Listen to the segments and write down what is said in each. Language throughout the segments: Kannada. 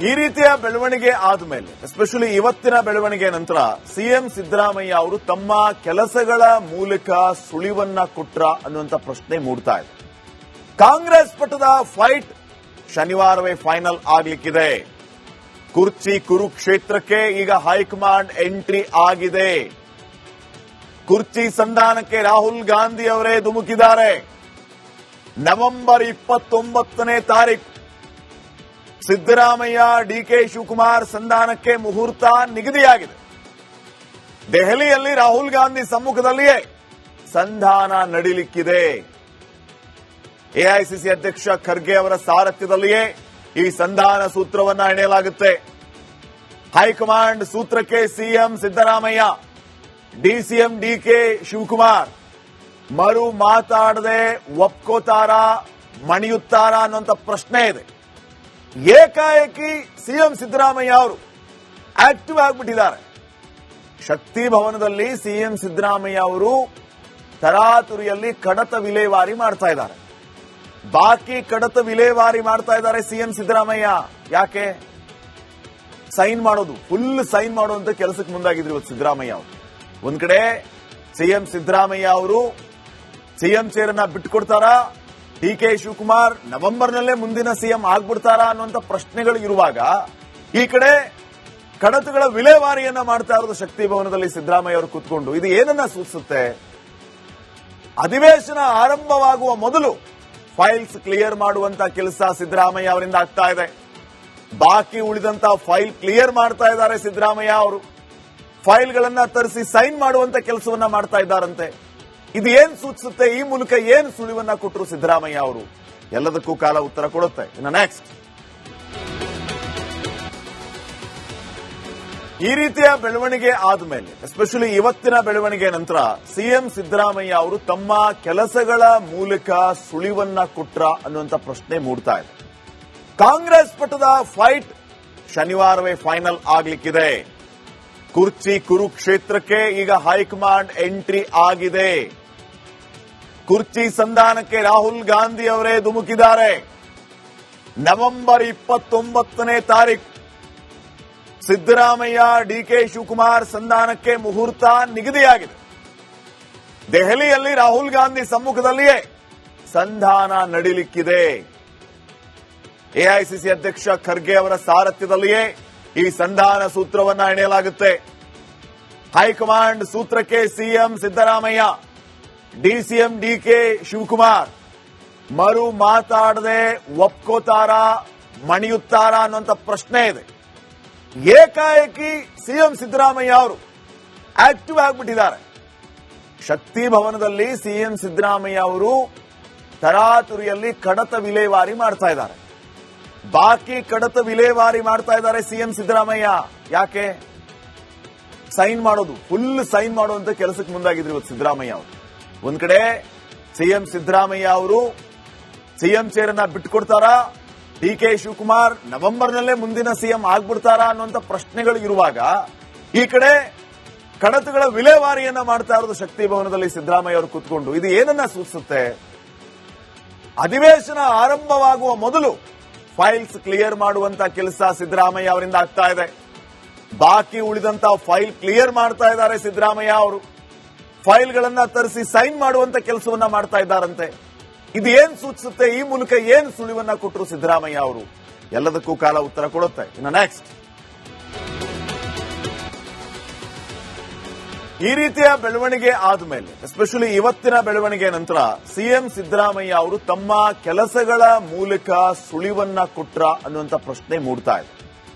ಈ ರೀತಿಯ ಬೆಳವಣಿಗೆ ಆದ್ಮೇಲೆ ಎಸ್ಪೆಷಲಿ ಇವತ್ತಿನ ಬೆಳವಣಿಗೆ ನಂತರ ಸಿಎಂ ಸಿದ್ದರಾಮಯ್ಯ ಅವರು ತಮ್ಮ ಕೆಲಸಗಳ ಮೂಲಕ ಸುಳಿವನ್ನ ಕೊಟ್ರ ಅನ್ನುವಂತ ಪ್ರಶ್ನೆ ಮೂಡ್ತಾ ಇದೆ. ಕಾಂಗ್ರೆಸ್ ಪಟ್ಟದ ಫೈಟ್ ಶನಿವಾರವೇ ಫೈನಲ್ ಆಗ್ಲಿಕ್ಕಿದೆ. ಕುರ್ಚಿ ಕುರುಕ್ಷೇತ್ರಕ್ಕೆ ಈಗ ಹೈಕಮಾಂಡ್ ಎಂಟ್ರಿ ಆಗಿದೆ. ಕುರ್ಚಿ ಸಂಧಾನಕ್ಕೆ ರಾಹುಲ್ ಗಾಂಧಿ ಅವರೇ ಧುಮುಕಿದ್ದಾರೆ. ನವೆಂಬರ್ 29ನೇ ತಾರೀಕು ಸಿದ್ದರಾಮಯ್ಯ ಡಿಕೆ ಶಿವಕುಮಾರ್ ಸಂಧಾನಕ್ಕೆ ಮುಹೂರ್ತ ನಿಗದಿಯಾಗಿದೆ. ದೆಹಲಿಯಲ್ಲಿ ರಾಹುಲ್ ಗಾಂಧಿ ಸಮ್ಮುಖದಲ್ಲಿಯೇ ಸಂಧಾನ ನಡೀಲಿಕ್ಕಿದೆ. ಎಐಸಿಸಿ ಅಧ್ಯಕ್ಷ ಖರ್ಗೆ ಅವರ ಸಾರಥ್ಯದಲ್ಲಿಯೇ ಈ ಸಂಧಾನ ಸೂತ್ರವನ್ನ ಹೆಣೆಯಲಾಗುತ್ತೆ. ಹೈಕಮಾಂಡ್ ಸೂತ್ರಕ್ಕೆ ಸಿಎಂ ಸಿದ್ದರಾಮಯ್ಯ, ಡಿಸಿಎಂ ಡಿಕೆ ಶಿವಕುಮಾರ್ ಮರು ಮಾತಾಡದೆ ಒಪ್ಕೋತಾರಾ, ಮಣಿಯುತ್ತಾರಾ ಅನ್ನುವಂತ ಪ್ರಶ್ನೆ ಇದೆ. ಏಕಾಏಕಿ ಸಿಎಂ ಸಿದ್ದರಾಮಯ್ಯ ಅವರು ಆಕ್ಟಿವ್ ಆಗಿಬಿಟ್ಟಿದ್ದಾರೆ. ಶಕ್ತಿ ಭವನದಲ್ಲಿ ಸಿಎಂ ಸಿದ್ದರಾಮಯ್ಯ ಅವರು ತರಾತುರಿಯಲ್ಲಿ ಕಡತ ವಿಲೇವಾರಿ ಮಾಡ್ತಾ ಇದ್ದಾರೆ. ಬಾಕಿ ಕಡತ ವಿಲೇವಾರಿ ಮಾಡ್ತಾ ಇದ್ದಾರೆ ಸಿಎಂ ಸಿದ್ದರಾಮಯ್ಯ. ಯಾಕೆ? ಸೈನ್ ಮಾಡೋದು, ಫುಲ್ ಸೈನ್ ಮಾಡುವಂತ ಕೆಲಸಕ್ಕೆ ಮುಂದಾಗಿದ್ರು ಇವತ್ತು ಸಿದ್ದರಾಮಯ್ಯ ಅವರು. ಒಂದ್ ಕಡೆ ಸಿಎಂ ಸಿದ್ದರಾಮಯ್ಯ ಅವರು ಸಿಎಂ ಚೇರನ್ನ ಬಿಟ್ಟುಕೊಡ್ತಾರಾ, ಡಿಕೆ ಶಿವಕುಮಾರ್ ನವೆಂಬರ್ನಲ್ಲೇ ಮುಂದಿನ ಸಿಎಂ ಆಗ್ಬಿಡ್ತಾರಾ ಅನ್ನುವಂತ ಪ್ರಶ್ನೆಗಳು ಇರುವಾಗ, ಈ ಕಡೆ ಕಡತಗಳ ವಿಲೇವಾರಿಯನ್ನ ಮಾಡ್ತಾ ಇರೋದು ಶಕ್ತಿ ಭವನದಲ್ಲಿ ಸಿದ್ದರಾಮಯ್ಯ ಅವರು ಕೂತ್ಕೊಂಡು. ಇದು ಏನನ್ನ ಸೂಚಿಸುತ್ತೆ? ಅಧಿವೇಶನ ಆರಂಭವಾಗುವ ಮೊದಲು ಫೈಲ್ಸ್ ಕ್ಲಿಯರ್ ಮಾಡುವಂತ ಕೆಲಸ ಸಿದ್ದರಾಮಯ್ಯ ಅವರಿಂದ ಆಗ್ತಾ ಇದೆ. ಬಾಕಿ ಉಳಿದಂತ ಫೈಲ್ ಕ್ಲಿಯರ್ ಮಾಡ್ತಾ ಇದ್ದಾರೆ ಸಿದ್ದರಾಮಯ್ಯ ಅವರು. ಫೈಲ್ಗಳನ್ನ ತರಿಸಿ ಸೈನ್ ಮಾಡುವಂತ ಕೆಲಸವನ್ನ ಮಾಡ್ತಾ ಇದ್ದಾರಂತೆ. ಇದು ಏನ್ ಸೂಚಿಸುತ್ತೆ? ಈ ಮೂಲಕ ಏನು ಸುಳಿವನ್ನ ಕೊಟ್ಟರು ಸಿದ್ದರಾಮಯ್ಯ ಅವರು? ಎಲ್ಲದಕ್ಕೂ ಕಾಲ ಉತ್ತರ ಕೊಡುತ್ತೆ. ಇನ್ನು ನೆಕ್ಸ್ಟ್, ಈ ರೀತಿಯ ಬೆಳವಣಿಗೆ ಆದ್ಮೇಲೆ ಎಸ್ಪೆಷಲಿ ಇವತ್ತಿನ ಬೆಳವಣಿಗೆ ನಂತರ ಸಿಎಂ ಸಿದ್ದರಾಮಯ್ಯ ಅವರು ತಮ್ಮ ಕೆಲಸಗಳ ಮೂಲಕ ಸುಳಿವನ್ನ ಕೊಟ್ರ ಅನ್ನುವಂತ ಪ್ರಶ್ನೆ ಮೂಡ್ತಾ ಇದೆ. ಕಾಂಗ್ರೆಸ್ ಪಟ್ಟದ ಫೈಟ್ ಶನಿವಾರವೇ ಫೈನಲ್ ಆಗ್ಲಿಕ್ಕಿದೆ. ಕುರ್ಚಿ ಕುರುಕ್ಷೇತ್ರಕ್ಕೆ ಈಗ ಹೈಕಮಾಂಡ್ ಎಂಟ್ರಿ ಆಗಿದೆ. ಕುರ್ಚಿ ಸಂಧಾನಕ್ಕೆ ರಾಹುಲ್ ಗಾಂಧಿ ಅವರೇ ಧುಮುಕಿದ್ದಾರೆ. ನವೆಂಬರ್ 29ನೇ ತಾರೀಕು ಸಿದ್ದರಾಮಯ್ಯ ಡಿಕೆ ಶಿವಕುಮಾರ್ ಸಂಧಾನಕ್ಕೆ ಮುಹೂರ್ತ ನಿಗದಿಯಾಗಿದೆ. ದೆಹಲಿಯಲ್ಲಿ ರಾಹುಲ್ ಗಾಂಧಿ ಸಮ್ಮುಖದಲ್ಲಿಯೇ ಸಂಧಾನ ನಡೀಲಿಕ್ಕಿದೆ. ಎಐಸಿಸಿ ಅಧ್ಯಕ್ಷ ಖರ್ಗೆ ಅವರ ಸಾರಥ್ಯದಲ್ಲಿಯೇ ಈ ಸಂಧಾನ ಸೂತ್ರವನ್ನ ಹೆಣೆಯಲಾಗುತ್ತೆ. ಹೈಕಮಾಂಡ್ ಸೂತ್ರಕ್ಕೆ ಸಿಎಂ ಸಿದ್ದರಾಮಯ್ಯ, ಡಿಸಿಎಂ ಡಿಕೆ ಶಿವಕುಮಾರ್ ಮರು ಮಾತಾಡದೆ ಒಪ್ಕೋತಾರಾ, ಮಣಿಯುತ್ತಾರಾ ಅನ್ನುವಂತ ಪ್ರಶ್ನೆ ಇದೆ. ಏಕಾಏಕಿ ಸಿಎಂ ಸಿದ್ದರಾಮಯ್ಯ ಅವರು ಆಕ್ಟಿವ್ ಆಗಿಬಿಟ್ಟಿದ್ದಾರೆ. ಶಕ್ತಿ ಭವನದಲ್ಲಿ ಸಿಎಂ ಸಿದ್ದರಾಮಯ್ಯ ಅವರು ತರಾತುರಿಯಲ್ಲಿ ಕಡತ ವಿಲೇವಾರಿ ಮಾಡ್ತಾ ಇದ್ದಾರೆ. ಬಾಕಿ ಕಡತ ವಿಲೇವಾರಿ ಮಾಡ್ತಾ ಇದ್ದಾರೆ ಸಿಎಂ ಸಿದ್ದರಾಮಯ್ಯ. ಯಾಕೆ? ಸೈನ್ ಮಾಡೋದು, ಫುಲ್ ಸೈನ್ ಮಾಡುವಂತ ಕೆಲಸಕ್ಕೆ ಮುಂದಾಗಿದ್ರು ಇವತ್ತು ಸಿದ್ದರಾಮಯ್ಯ ಅವರು. ಒಂದ್ ಕಡೆ ಸಿಎಂ ಸಿದ್ದರಾಮಯ್ಯ ಅವರು ಸಿಎಂ ಚೇರನ್ನ ಬಿಟ್ಟುಕೊಡ್ತಾರಾ, ಡಿಕೆ ಶಿವಕುಮಾರ್ ನವೆಂಬರ್ನಲ್ಲೇ ಮುಂದಿನ ಸಿಎಂ ಆಗ್ಬಿಡ್ತಾರಾ ಅನ್ನುವಂತ ಪ್ರಶ್ನೆಗಳು ಇರುವಾಗ, ಈ ಕಡೆ ಕಡತಗಳ ವಿಲೇವಾರಿಯನ್ನ ಮಾಡ್ತಾ ಇರೋದು ಶಕ್ತಿ ಭವನದಲ್ಲಿ ಸಿದ್ದರಾಮಯ್ಯ ಅವರು ಕೂತ್ಕೊಂಡು. ಇದು ಏನನ್ನ ಸೂಚಿಸುತ್ತೆ? ಅಧಿವೇಶನ ಆರಂಭವಾಗುವ ಮೊದಲು ಫೈಲ್ಸ್ ಕ್ಲಿಯರ್ ಮಾಡುವಂತ ಕೆಲಸ ಸಿದ್ದರಾಮಯ್ಯ ಅವರಿಂದ ಆಗ್ತಾ ಇದೆ. ಬಾಕಿ ಉಳಿದಂತ ಫೈಲ್ ಕ್ಲಿಯರ್ ಮಾಡ್ತಾ ಇದ್ದಾರೆ ಸಿದ್ದರಾಮಯ್ಯ ಅವರು. ಫೈಲ್ಗಳನ್ನ ತರಿಸಿ ಸೈನ್ ಮಾಡುವಂತ ಕೆಲಸವನ್ನ ಮಾಡ್ತಾ ಇದ್ದಾರಂತೆ. ಇದು ಏನ್ ಸೂಚಿಸುತ್ತೆ? ಈ ಮೂಲಕ ಏನು ಸುಳಿವನ್ನ ಕೊಟ್ಟರು ಸಿದ್ದರಾಮಯ್ಯ ಅವರು? ಎಲ್ಲದಕ್ಕೂ ಕಾಲ ಉತ್ತರ ಕೊಡುತ್ತೆ. ಇನ್ನು ನೆಕ್ಸ್ಟ್, ಈ ರೀತಿಯ ಬೆಳವಣಿಗೆ ಆದ್ಮೇಲೆ ಎಸ್ಪೆಷಲಿ ಇವತ್ತಿನ ಬೆಳವಣಿಗೆ ನಂತರ ಸಿಎಂ ಸಿದ್ದರಾಮಯ್ಯ ಅವರು ತಮ್ಮ ಕೆಲಸಗಳ ಮೂಲಕ ಸುಳಿವನ್ನ ಕೊಟ್ರ ಅನ್ನುವಂತ ಪ್ರಶ್ನೆ ಮೂಡ್ತಾ ಇದೆ.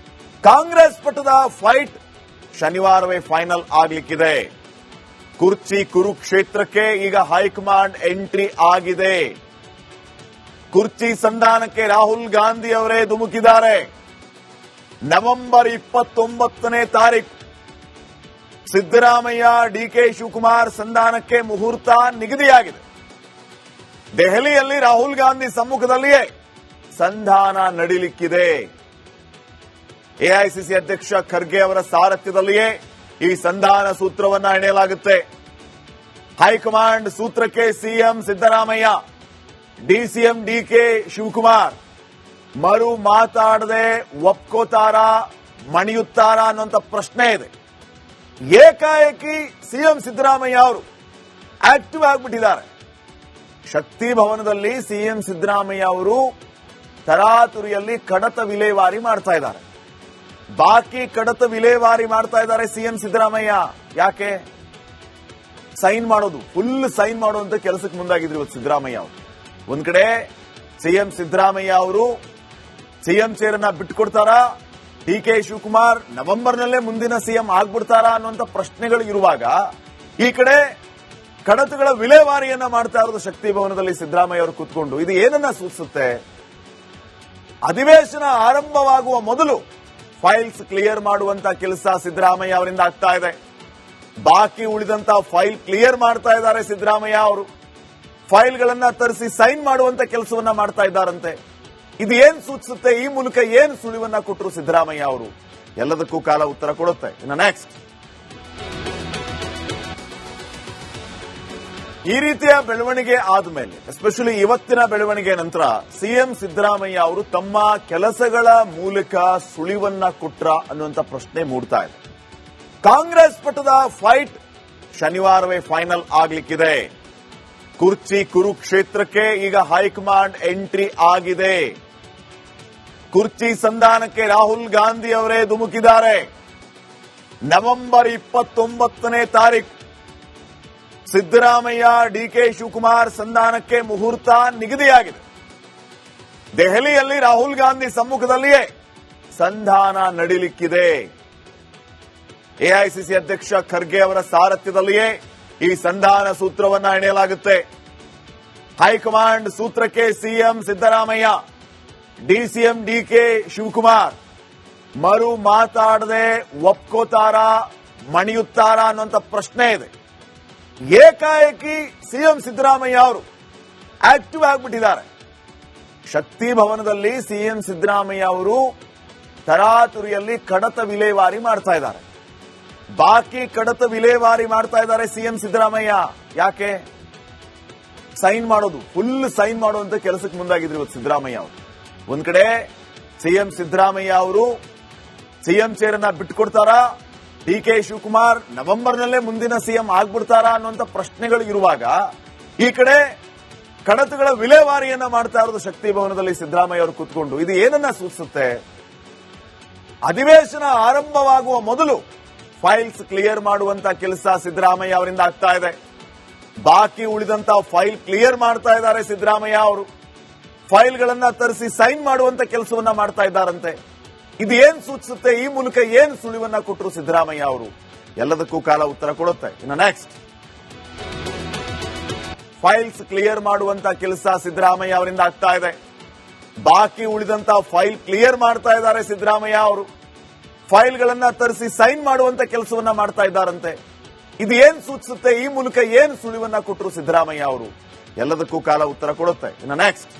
ಕಾಂಗ್ರೆಸ್ ಪಟ್ಟದ ಫೈಟ್ ಶನಿವಾರವೇ ಫೈನಲ್ ಆಗ್ಲಿಕ್ಕಿದೆ. ಕುರ್ಚಿ ಕುರುಕ್ಷೇತ್ರಕ್ಕೆ ಈಗ ಹೈಕಮಾಂಡ್ ಎಂಟ್ರಿ ಆಗಿದೆ. ಕುರ್ಚಿ ಸಂಧಾನಕ್ಕೆ ರಾಹುಲ್ ಗಾಂಧಿ ಅವರೇ ಧುಮುಕಿದ್ದಾರೆ. ನವೆಂಬರ್ 29ನೇ ತಾರೀಕು ಸಿದ್ದರಾಮಯ್ಯ ಡಿಕೆ ಶಿವಕುಮಾರ್ ಸಂಧಾನಕ್ಕೆ ಮುಹೂರ್ತ ನಿಗದಿಯಾಗಿದೆ. ದೆಹಲಿಯಲ್ಲಿ ರಾಹುಲ್ ಗಾಂಧಿ ಸಮ್ಮುಖದಲ್ಲಿಯೇ ಸಂಧಾನ ನಡೀಲಿಕ್ಕಿದೆ. ಎಐಸಿಸಿ ಅಧ್ಯಕ್ಷ ಖರ್ಗೆ ಅವರ ಸಾರಥ್ಯದಲ್ಲಿಯೇ ಈ ಸಂಧಾನ ಸೂತ್ರವನ್ನ ಹೆಣೆಯಲಾಗುತ್ತೆ. ಹೈಕಮಾಂಡ್ ಸೂತ್ರಕ್ಕೆ ಸಿಎಂ ಸಿದ್ದರಾಮಯ್ಯ, ಡಿಸಿಎಂ ಡಿಕೆ ಶಿವಕುಮಾರ್ ಮರು ಮಾತಾಡದೆ ಒಪ್ಕೋತಾರ ಮಣಿಯುತ್ತಾರ ಅನ್ನುವಂತ ಪ್ರಶ್ನೆ ಇದೆ. ಏಕಾಏಕಿ ಸಿಎಂ ಸಿದ್ದರಾಮಯ್ಯ ಅವರು ಆಕ್ಟಿವ್ ಆಗಿಬಿಟ್ಟಿದ್ದಾರೆ. ಶಕ್ತಿ ಭವನದಲ್ಲಿ ಸಿಎಂ ಸಿದ್ದರಾಮಯ್ಯ ಅವರು ತರಾತುರಿಯಲ್ಲಿ ಕಡತ ವಿಲೇವಾರಿ ಮಾಡ್ತಾ ಇದ್ದಾರೆ. ಬಾಕಿ ಕಡತ ವಿಲೇವಾರಿ ಮಾಡ್ತಾ ಇದ್ದಾರೆ ಸಿಎಂ ಸಿದ್ದರಾಮಯ್ಯ. ಯಾಕೆ? ಸೈನ್ ಮಾಡೋದು, ಫುಲ್ ಸೈನ್ ಮಾಡುವಂತ ಕೆಲಸಕ್ಕೆ ಮುಂದಾಗಿದ್ರು ಇವತ್ತು ಸಿದ್ದರಾಮಯ್ಯ ಅವರು. ಒಂದ್ ಕಡೆ ಸಿಎಂ ಸಿದ್ದರಾಮಯ್ಯ ಅವರು ಸಿಎಂ ಚೇರನ್ನ ಬಿಟ್ಟುಕೊಡ್ತಾರಾ, ಡಿ.ಕೆ. ಶಿವಕುಮಾರ್ ನವೆಂಬರ್ನಲ್ಲೇ ಮುಂದಿನ ಸಿಎಂ ಆಗ್ಬಿಡ್ತಾರಾ ಅನ್ನುವಂತ ಪ್ರಶ್ನೆಗಳು ಇರುವಾಗ, ಈ ಕಡೆ ಕಡತಗಳ ವಿಲೇವಾರಿಯನ್ನ ಮಾಡ್ತಾ ಇರೋದು ಶಕ್ತಿ ಭವನದಲ್ಲಿ ಸಿದ್ದರಾಮಯ್ಯ ಅವರು ಕೂತ್ಕೊಂಡು. ಇದು ಏನನ್ನ ಸೂಚಿಸುತ್ತೆ? ಅಧಿವೇಶನ ಆರಂಭವಾಗುವ ಮೊದಲು ಫೈಲ್ಸ್ ಕ್ಲಿಯರ್ ಮಾಡುವಂತ ಕೆಲಸ ಸಿದ್ದರಾಮಯ್ಯ ಅವರಿಂದ ಆಗ್ತಾ ಇದೆ. ಬಾಕಿ ಉಳಿದಂತ ಫೈಲ್ ಕ್ಲಿಯರ್ ಮಾಡ್ತಾ ಇದ್ದಾರೆ ಸಿದ್ದರಾಮಯ್ಯ ಅವರು. ಫೈಲ್ಗಳನ್ನ ತರಿಸಿ ಸೈನ್ ಮಾಡುವಂತ ಕೆಲಸವನ್ನ ಮಾಡ್ತಾ ಇದ್ದಾರಂತೆ. ಇದು ಏನ್ ಸೂಚಿಸುತ್ತೆ? ಈ ಮೂಲಕ ಏನ್ ಸುಳಿವನ್ನ ಕೊಟ್ಟರು ಸಿದ್ದರಾಮಯ್ಯ ಅವರು? ಎಲ್ಲದಕ್ಕೂ ಕಾಲ ಉತ್ತರ ಕೊಡುತ್ತೆ. ಇನ್ನು ನೆಕ್ಸ್ಟ್, ಈ ರೀತಿಯ ಬೆಳವಣಿಗೆ ಆದ್ಮೇಲೆ, ಎಸ್ಪೆಷಲಿ ಇವತ್ತಿನ ಬೆಳವಣಿಗೆ ನಂತರ ಸಿಎಂ ಸಿದ್ದರಾಮಯ್ಯ ಅವರು ತಮ್ಮ ಕೆಲಸಗಳ ಮೂಲಕ ಸುಳಿವನ್ನ ಕೊಟ್ರ ಅನ್ನುವಂತ ಪ್ರಶ್ನೆ ಮೂಡ್ತಾ ಇದೆ. ಕಾಂಗ್ರೆಸ್ ಪಟ್ಟದ ಫೈಟ್ ಶನಿವಾರವೇ ಫೈನಲ್ ಆಗ್ಲಿಕ್ಕಿದೆ. ಕುರ್ಚಿ ಕುರುಕ್ಷೇತ್ರಕ್ಕೆ ಈಗ ಹೈಕಮಾಂಡ್ ಎಂಟ್ರಿ ಆಗಿದೆ. ಕುರ್ಚಿ ಸಂಧಾನಕ್ಕೆ ರಾಹುಲ್ ಗಾಂಧಿ ಅವರೇ ಧುಮುಕಿದ್ದಾರೆ. ನವೆಂಬರ್ 29ನೇ ತಾರೀಕು ಸಿದ್ದರಾಮಯ್ಯ ಡಿ.ಕೆ. ಶಿವಕುಮಾರ್ ಸಂಧಾನಕ್ಕೆ ಮುಹೂರ್ತ ನಿಗದಿಯಾಗಿದೆ. ದೆಹಲಿಯಲ್ಲಿ ರಾಹುಲ್ ಗಾಂಧಿ ಸಮ್ಮುಖದಲ್ಲಿಯೇ ಸಂಧಾನ ನಡೀಲಿಕ್ಕಿದೆ. ಎಐಸಿಸಿ ಅಧ್ಯಕ್ಷ ಖರ್ಗೆ ಅವರ ಸಾರಥ್ಯದಲ್ಲಿಯೇ ಈ ಸಂಧಾನ ಸೂತ್ರವನ್ನ ಹೆಣೆಯಲಾಗುತ್ತೆ. ಹೈಕಮಾಂಡ್ ಸೂತ್ರಕ್ಕೆ ಸಿಎಂ ಸಿದ್ದರಾಮಯ್ಯ, ಡಿಸಿಎಂ ಡಿ.ಕೆ. ಶಿವಕುಮಾರ್ ಮರು ಮಾತಾಡದೆ ಒಪ್ಕೋತಾರ ಮಣಿಯುತ್ತಾರ ಅನ್ನುವಂತ ಪ್ರಶ್ನೆ ಇದೆ. ಏಕಾಏಕಿ ಸಿಎಂ ಸಿದ್ದರಾಮಯ್ಯ ಅವರು ಆಕ್ಟಿವ್ ಆಗಿಬಿಟ್ಟಿದ್ದಾರೆ. ಶಕ್ತಿ ಭವನದಲ್ಲಿ ಸಿಎಂ ಸಿದ್ದರಾಮಯ್ಯ ಅವರು ತರಾತುರಿಯಲ್ಲಿ ಕಡತ ವಿಲೇವಾರಿ ಮಾಡ್ತಾ ಇದ್ದಾರೆ. ಬಾಕಿ ಕಡತ ವಿಲೇವಾರಿ ಮಾಡ್ತಾ ಇದ್ದಾರೆ ಸಿಎಂ ಸಿದ್ದರಾಮಯ್ಯ. ಯಾಕೆ? ಸೈನ್ ಮಾಡೋದು, ಫುಲ್ ಸೈನ್ ಮಾಡುವಂತ ಕೆಲಸಕ್ಕೆ ಮುಂದಾಗಿದ್ರು ಇವತ್ತು ಸಿದ್ದರಾಮಯ್ಯ ಅವರು. ಒಂದ್ ಕಡೆ ಸಿಎಂ ಸಿದ್ದರಾಮಯ್ಯ ಅವರು ಸಿಎಂ ಚೇರನ್ನ ಬಿಟ್ಟುಕೊಡ್ತಾರಾ, ಡಿ.ಕೆ. ಶಿವಕುಮಾರ್ ನವೆಂಬರ್ನಲ್ಲೇ ಮುಂದಿನ ಸಿಎಂ ಆಗ್ಬಿಡ್ತಾರಾ ಅನ್ನುವಂತ ಪ್ರಶ್ನೆಗಳು ಇರುವಾಗ, ಈ ಕಡೆ ಕಡತಗಳ ವಿಲೇವಾರಿಯನ್ನ ಮಾಡ್ತಾ ಇರೋದು ಶಕ್ತಿ ಭವನದಲ್ಲಿ ಸಿದ್ದರಾಮಯ್ಯ ಅವರು ಕೂತ್ಕೊಂಡು. ಇದು ಏನನ್ನ ಸೂಚಿಸುತ್ತೆ? ಅಧಿವೇಶನ ಆರಂಭವಾಗುವ ಮೊದಲು ಫೈಲ್ಸ್ ಕ್ಲಿಯರ್ ಮಾಡುವಂತ ಕೆಲಸ ಸಿದ್ದರಾಮಯ್ಯ ಅವರಿಂದ ಆಗ್ತಾ ಇದೆ. ಬಾಕಿ ಉಳಿದಂತ ಫೈಲ್ ಕ್ಲಿಯರ್ ಮಾಡ್ತಾ ಇದ್ದಾರೆ ಸಿದ್ದರಾಮಯ್ಯ ಅವರು. ಫೈಲ್ಗಳನ್ನ ತರಿಸಿ ಸೈನ್ ಮಾಡುವಂತ ಕೆಲಸವನ್ನ ಮಾಡ್ತಾ ಇದ್ದಾರಂತೆ. ಇದು ಏನ್ ಸೂಚಿಸುತ್ತೆ? ಈ ಮೂಲಕ ಏನ್ ಸುಳಿವನ್ನ ಕೊಟ್ಟರು ಸಿದ್ದರಾಮಯ್ಯ ಅವರು? ಎಲ್ಲದಕ್ಕೂ ಕಾಲ ಉತ್ತರ ಕೊಡುತ್ತೆ. ಇನ್ನು ನೆಕ್ಸ್ಟ್, ಫೈಲ್ಸ್ ಕ್ಲಿಯರ್ ಮಾಡುವಂತ ಕೆಲಸ ಸಿದ್ದರಾಮಯ್ಯ ಅವರಿಂದ ಆಗ್ತಾ ಇದೆ. ಬಾಕಿ ಉಳಿದಂತ ಫೈಲ್ ಕ್ಲಿಯರ್ ಮಾಡ್ತಾ ಇದ್ದಾರೆ ಸಿದ್ದರಾಮಯ್ಯ ಅವರು. ಫೈಲ್ಗಳನ್ನ ತರಿಸಿ ಸೈನ್ ಮಾಡುವಂತ ಕೆಲಸವನ್ನ ಮಾಡ್ತಾ ಇದ್ದಾರಂತೆ. ಇದು ಏನ್ ಸೂಚಿಸುತ್ತೆ? ಈ ಮೂಲಕ ಏನ್ ಸುಳಿವನ್ನ ಕೊಟ್ಟರು ಸಿದ್ದರಾಮಯ್ಯ ಅವರು? ಎಲ್ಲದಕ್ಕೂ ಕಾಲ ಉತ್ತರ ಕೊಡುತ್ತೆ. ಇನ್ನು ನೆಕ್ಸ್ಟ್,